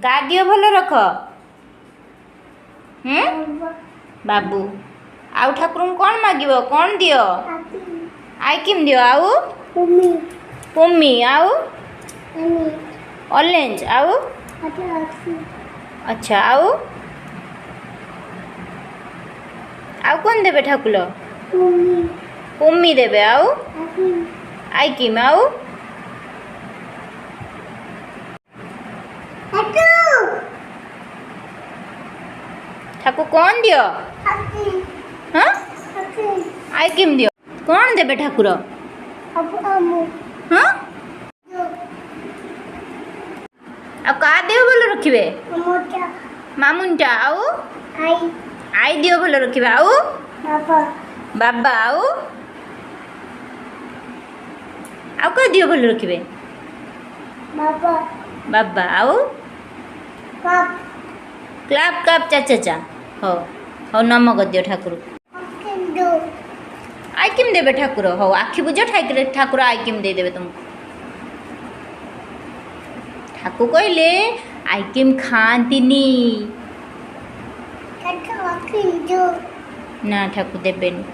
का दियो भल रख बाबू आउ ठाकुर कौन मागिब कौन दियो आइकिम दियो आउ पुमी आउ ऑरेंज आउ अच्छा आउ कौन देबे ठाकुर पुमी देबे आउ आइकिम आउ ठाकुर कौन दियो हाँ आइकिम दियो कौन देबे ठाकुर हाँ आ का दियो भल रखिबे मामुंटा आउ आई दियो भल रखिबे आउ बाबा आउ का दियो भल रखिबे बाबा आउ क्लाप क्लाप चा चा चा हो हो नमक दियो ठाकुर आइकिम देबे ठाकुर हो आखि बुझ ठाकुर आइकिम दे देबे तुमको ठाकुर कहले आइकिम खांतीनी ना ठाकुर देबेनी